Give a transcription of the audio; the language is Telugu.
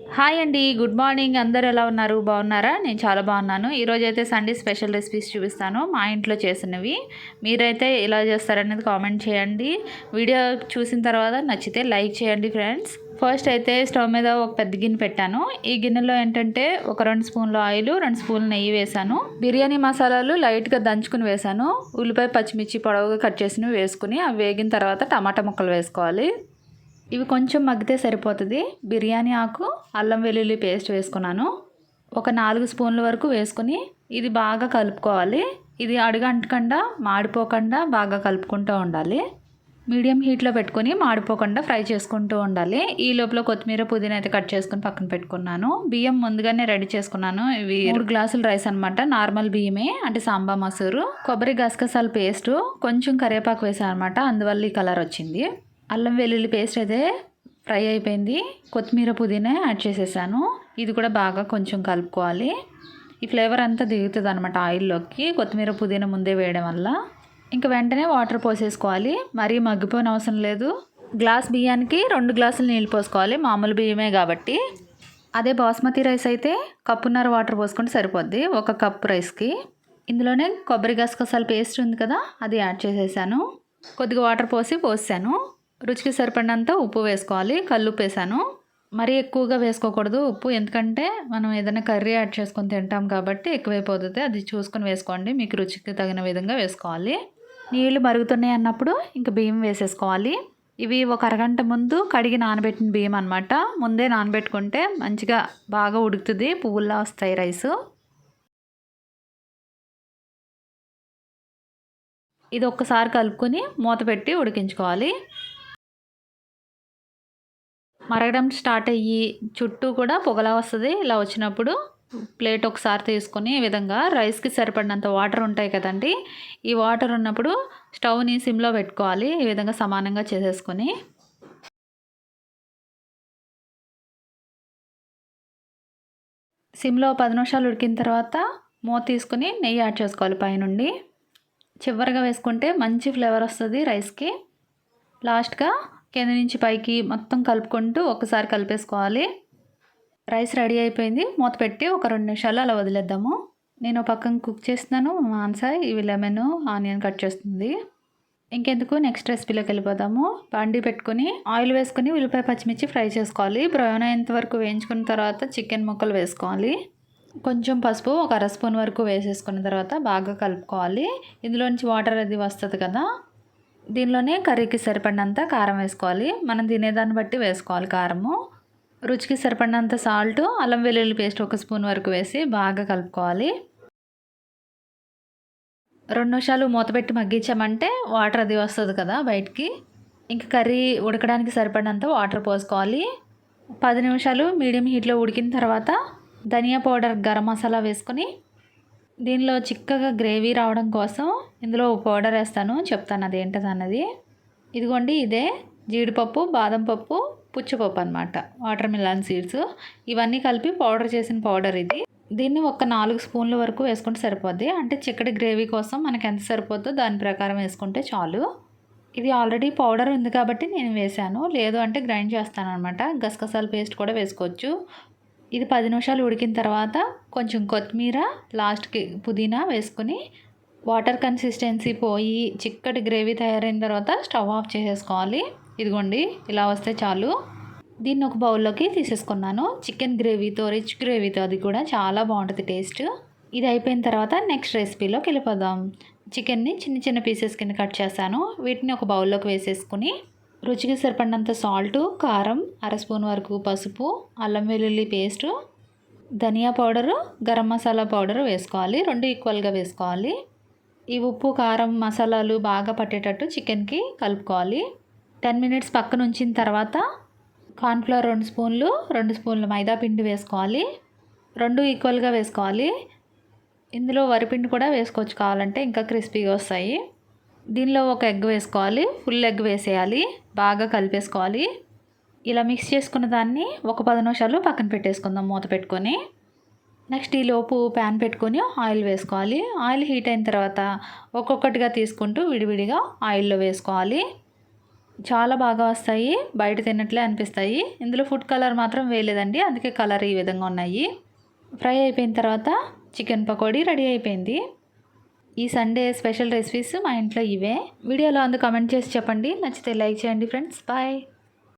హాయ్ అండి. Good morning. అందరూ ఎలా ఉన్నారు? బాగున్నారా? నేను చాలా బాగున్నాను. ఈరోజైతే సండే స్పెషల్ రెసిపీస్ చూపిస్తాను మా ఇంట్లో చేసినవి. మీరైతే ఎలా చేస్తారనేది కామెంట్ చేయండి. వీడియో చూసిన తర్వాత నచ్చితే లైక్ చేయండి ఫ్రెండ్స్. ఫస్ట్ అయితే స్టవ్ మీద ఒక పెద్ద గిన్నె పెట్టాను. ఈ గిన్నెలో ఏంటంటే ఒక 2 స్పూన్ల ఆయిల్, 2 స్పూన్ల నెయ్యి వేసాను. బిర్యానీ మసాలాలు లైట్గా దంచుకుని వేసాను. ఉల్లిపాయ, పచ్చిమిర్చి పొడవుగా కట్ చేసినవి వేసుకుని అవి వేగిన తర్వాత టమాటా ముక్కలు వేసుకోవాలి. ఇవి కొంచెం మగ్గితే సరిపోతుంది. బిర్యానీ ఆకు, అల్లం వెల్లుల్లి పేస్ట్ వేసుకున్నాను. ఒక 4 స్పూన్ల వరకు వేసుకుని ఇది బాగా కలుపుకోవాలి. ఇది అడుగంటకుండా మాడిపోకుండా బాగా కలుపుకుంటూ ఉండాలి. మీడియం హీట్లో పెట్టుకొని మాడిపోకుండా ఫ్రై చేసుకుంటూ ఉండాలి. ఈ లోపల కొత్తిమీర, పుదీనా అయితే కట్ చేసుకుని పక్కన పెట్టుకున్నాను. బియ్యం ముందుగానే రెడీ చేసుకున్నాను. ఇవి 3 గ్లాసుల రైస్ అనమాట. నార్మల్ బియ్యమే, అంటే సాంబా మసూరు. కొబ్బరి, గసగసాల పేస్టు, కొంచెం కరివేపాకు వేసాను అనమాట. అందువల్ల ఈ కలర్ వచ్చింది. అల్లం వెల్లుల్లి పేస్ట్ అయితే ఫ్రై అయిపోయింది. కొత్తిమీర, పుదీనా యాడ్ చేసేసాను. ఇది కూడా బాగా కొంచెం కలుపుకోవాలి. ఈ ఫ్లేవర్ అంతా దిగుతుంది అనమాట ఆయిల్లోకి, కొత్తిమీర, పుదీనా ముందే వేయడం వల్ల. ఇంకా వెంటనే వాటర్ పోసేసుకోవాలి. మరీ మగ్గిపోయిన అవసరం లేదు. గ్లాస్ బియ్యానికి 2 గ్లాసులు నీళ్ళు పోసుకోవాలి, మామూలు బియ్యమే కాబట్టి. అదే బాస్మతి రైస్ అయితే కప్పున్నర వాటర్ పోసుకుంటే సరిపోద్ది ఒక కప్ రైస్కి. ఇందులోనే కొబ్బరి, గసగసాల పేస్ట్ ఉంది కదా, అది యాడ్ చేసేసాను. కొద్దిగా వాటర్ పోసాను. రుచికి సరిపడినంత ఉప్పు వేసుకోవాలి. కల్లుప్పు వేసాను. మరీ ఎక్కువగా వేసుకోకూడదు ఉప్పు, ఎందుకంటే మనం ఏదైనా కర్రీ యాడ్ చేసుకొని తింటాం కాబట్టి ఎక్కువైపోతుంది. అది చూసుకొని వేసుకోండి. మీకు రుచికి తగిన విధంగా వేసుకోవాలి. నీళ్ళు మరుగుతున్నాయి అన్నప్పుడు ఇంకా బియ్యం వేసేసుకోవాలి. ఇవి ఒక అరగంట ముందు కడిగి నానబెట్టిన బియ్యం అనమాట. ముందే నానబెట్టుకుంటే మంచిగా బాగా ఉడుకుతుంది, పువ్వుల్లా వస్తాయి రైసు. ఇది ఒక్కసారి కలుపుకొని మూత పెట్టి ఉడికించుకోవాలి. మరగడం స్టార్ట్ అయ్యి చుట్టూ కూడా పొగలా వస్తుంది. ఇలా వచ్చినప్పుడు ప్లేట్ ఒకసారి తీసుకొని ఈ విధంగా రైస్కి సరిపడినంత వాటర్ ఉంటాయి కదండి, ఈ వాటర్ ఉన్నప్పుడు స్టవ్ని సిమ్లో పెట్టుకోవాలి. ఈ విధంగా సమానంగా చేసేసుకొని సిమ్లో 10 నిమిషాలు ఉడికిన తర్వాత మూత తీసుకుని నెయ్యి యాడ్ చేసుకోవాలి పైనుండి. చివరిగా వేసుకుంటే మంచి ఫ్లేవర్ వస్తుంది రైస్కి. లాస్ట్గా కింద నుంచి పైకి మొత్తం కలుపుకుంటూ ఒకసారి కలిపేసుకోవాలి. రైస్ రెడీ అయిపోయింది. మూత పెట్టి ఒక 2 నిమిషాలు అలా వదిలేద్దాము. నేను పక్కన కుక్ చేస్తున్నాను. మాన్సా ఇవి లెమన్, ఆనియన్ కట్ చేస్తుంది. ఇంకెందుకు, నెక్స్ట్ రెసిపీలోకి వెళ్ళిపోదాము. బండి పెట్టుకుని ఆయిల్ వేసుకుని ఉల్లిపాయ, పచ్చిమిర్చి ఫ్రై చేసుకోవాలి. బ్రౌన్ అయ్యేంత వరకు వేయించుకున్న తర్వాత చికెన్ ముక్కలు వేసుకోవాలి. కొంచెం పసుపు ఒక 1/2 స్పూన్ వరకు వేసేసుకున్న తర్వాత బాగా కలుపుకోవాలి. ఇందులోంచి వాటర్ అది వస్తుంది కదా, దీనిలోనే కర్రీకి సరిపడినంత కారం వేసుకోవాలి. మనం తినేదాన్ని బట్టి వేసుకోవాలి కారము. రుచికి సరిపడినంత సాల్ట్, అల్లం వెల్లుల్లి పేస్ట్ 1 స్పూన్ వరకు వేసి బాగా కలుపుకోవాలి. 2 నిమిషాలు మూత పెట్టి మగ్గించామంటే వాటర్ అది వస్తుంది కదా బయటికి. ఇంక కర్రీ ఉడకడానికి సరిపడినంత వాటర్ పోసుకోవాలి. 10 నిమిషాలు మీడియం హీట్లో ఉడికిన తర్వాత ధనియా పౌడర్, గరం మసాలా వేసుకొని దీనిలో చిక్కగా గ్రేవీ రావడం కోసం ఇందులో పౌడర్ వేస్తాను, చెప్తాను అదేంటది అన్నది. ఇదిగోండి, ఇదే జీడిపప్పు, బాదం పప్పు, పుచ్చపప్పు అనమాట, వాటర్ మిలన్ సీడ్స్. ఇవన్నీ కలిపి పౌడర్ చేసిన పౌడర్ ఇది. దీన్ని ఒక 4 స్పూన్ల వరకు వేసుకుంటే సరిపోద్ది. అంటే చిక్కటి గ్రేవీ కోసం మనకి ఎంత సరిపోద్దో దాని ప్రకారం వేసుకుంటే చాలు. ఇది ఆల్రెడీ పౌడర్ ఉంది కాబట్టి నేను వేసాను, లేదు అంటే గ్రైండ్ చేస్తాను అనమాట. గసగసాల పేస్ట్ కూడా వేసుకోవచ్చు. ఇది 10 నిమిషాలు ఉడికిన తర్వాత కొంచెం కొత్తిమీర, లాస్ట్కి పుదీనా వేసుకుని వాటర్ కన్సిస్టెన్సీ పోయి చిక్కటి గ్రేవీ తయారైన తర్వాత స్టవ్ ఆఫ్ చేసేసుకోవాలి. ఇదిగోండి, ఇలా వస్తే చాలు. దీన్ని ఒక బౌల్లోకి తీసేసుకున్నాను. చికెన్ గ్రేవీతో, రిచ్ గ్రేవీతో, అది కూడా చాలా బాగుంటుంది టేస్ట్. ఇది అయిపోయిన తర్వాత నెక్స్ట్ రెసిపీలోకి వెళ్ళిపోదాం. చికెన్ని చిన్న చిన్న పీసెస్ కింద కట్ చేశాను. వీటిని ఒక బౌల్లోకి వేసేసుకుని రుచికి సరిపడినంత సాల్టు, కారం, 1/2 స్పూన్ వరకు పసుపు, అల్లం వెల్లుల్లి పేస్టు, ధనియా పౌడరు, గరం మసాలా పౌడరు వేసుకోవాలి. 2 ఈక్వల్గా వేసుకోవాలి. ఈ ఉప్పు, కారం, మసాలాలు బాగా పట్టేటట్టు చికెన్కి కలుపుకోవాలి. 10 మినిట్స్ పక్కన ఉంచిన తర్వాత కార్న్ఫ్లవర్ 2 స్పూన్లు, 2 స్పూన్ల మైదా పిండి వేసుకోవాలి. 2 ఈక్వల్గా వేసుకోవాలి. ఇందులో వరిపిండి కూడా వేసుకోవచ్చు కావాలంటే, ఇంకా క్రిస్పీగా వస్తాయి. దీనిలో ఒక ఎగ్ వేసుకోవాలి. ఫుల్ ఎగ్ వేసేయాలి. బాగా కలిపేసుకోవాలి. ఇలా మిక్స్ చేసుకున్న దాన్ని ఒక 10 నిమిషాలు పక్కన పెట్టేసుకుందాం మూత పెట్టుకొని. నెక్స్ట్ ఈలోపు ప్యాన్ పెట్టుకొని ఆయిల్ వేసుకోవాలి. ఆయిల్ హీట్ అయిన తర్వాత ఒక్కొక్కటిగా తీసుకుంటూ విడివిడిగా ఆయిల్లో వేసుకోవాలి. చాలా బాగా వస్తాయి, బయట తిన్నట్లే అనిపిస్తాయి. ఇందులో ఫుడ్ కలర్ మాత్రం వేయలేదండి, అందుకే కలర్ ఈ విధంగా ఉన్నాయి. ఫ్రై అయిపోయిన తర్వాత చికెన్ పకోడీ రెడీ అయిపోయింది. ఈ సండే స్పెషల్ రెసిపీస్ మా ఇంట్లో ఇవే. వీడియోలో అందు కామెంట్ చేసి చెప్పండి. నచ్చితే లైక్ చేయండి ఫ్రెండ్స్. బాయ్.